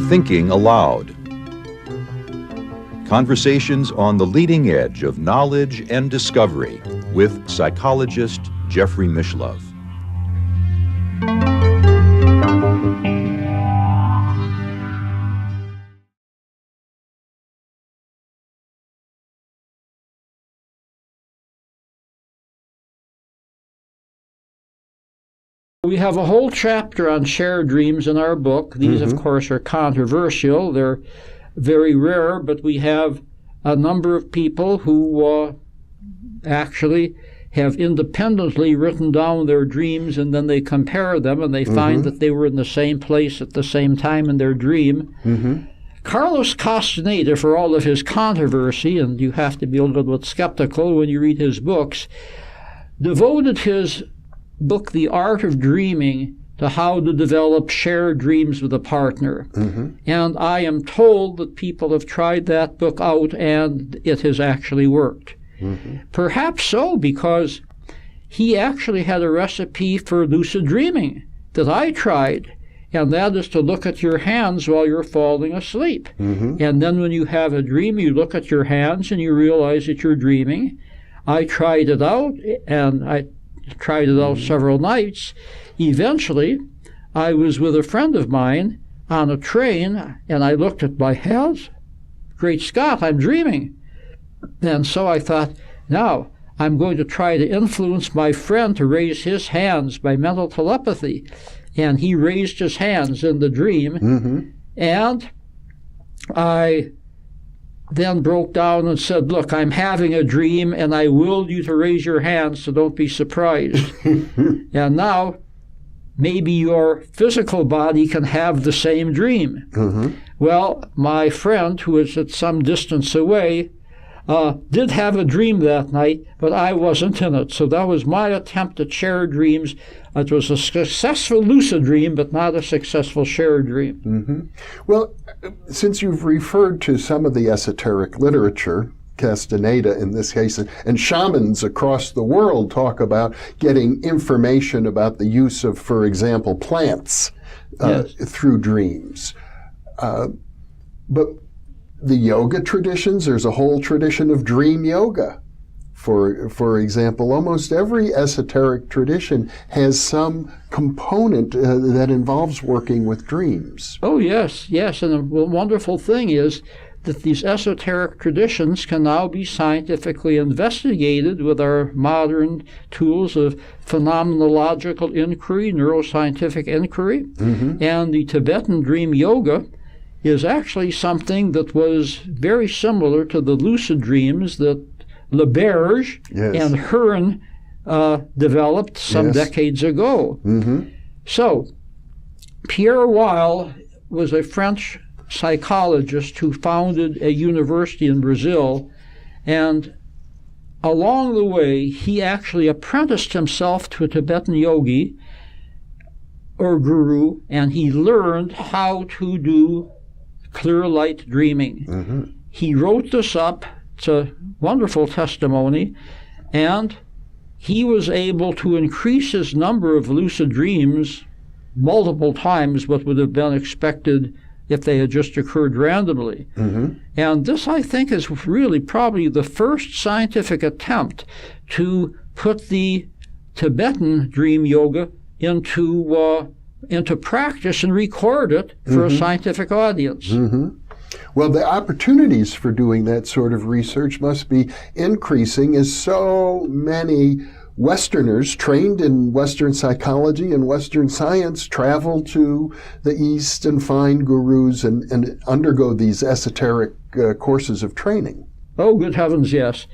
Thinking Aloud. Conversations on the leading edge of knowledge and discovery with psychologist Jeffrey Mishlove. We have a whole chapter on shared dreams in our book. These, of course, are controversial. They're very rare, but we have a number of people who actually have independently written down their dreams, and then they compare them, and they find that they were in the same place at the same time in their dream. Carlos Castaneda, for all of his controversy, and you have to be a little bit skeptical when you read his books, devoted his book, The Art of Dreaming, to how to develop shared dreams with a partner. And I am told that people have tried that book out and it has actually worked. Perhaps so, because he actually had a recipe for lucid dreaming that I tried, and that is to look at your hands while you're falling asleep. And then when you have a dream, you look at your hands and you realize that you're dreaming. I tried it out, and I tried it out several nights. Eventually, I was with a friend of mine on a train, and I looked at my hands. Great Scott, I'm dreaming. And so I thought, now I'm going to try to influence my friend to raise his hands by mental telepathy. And he raised his hands in the dream. And I then broke down and said, look, I'm having a dream, and I willed you to raise your hands, so don't be surprised. And now, maybe your physical body can have the same dream. Well, my friend, who is at some distance away, did have a dream that night, but I wasn't in it. So that was my attempt at shared dreams. It was a successful lucid dream, but not a successful shared dream. Well, since you've referred to some of the esoteric literature, Castaneda in this case, and shamans across the world talk about getting information about the use of, for example, plants through dreams. But the yoga traditions, there's a whole tradition of dream yoga. For example, almost every esoteric tradition has some component that involves working with dreams. Oh, yes, yes. And the wonderful thing is that these esoteric traditions can now be scientifically investigated with our modern tools of phenomenological inquiry, neuroscientific inquiry. And the Tibetan dream yoga is actually something that was very similar to the lucid dreams that LeBerge and Hearn developed some decades ago. So, Pierre Weil was a French psychologist who founded a university in Brazil, and along the way, he actually apprenticed himself to a Tibetan yogi or guru, and he learned how to do clear light dreaming. He wrote this up. It's a wonderful testimony, and he was able to increase his number of lucid dreams multiple times what would have been expected if they had just occurred randomly. And this, I think, is really probably the first scientific attempt to put the Tibetan dream yoga into practice and record it for a scientific audience. Well, the opportunities for doing that sort of research must be increasing as so many Westerners trained in Western psychology and Western science travel to the East and find gurus and undergo these esoteric courses of training. Oh, good heavens, yes.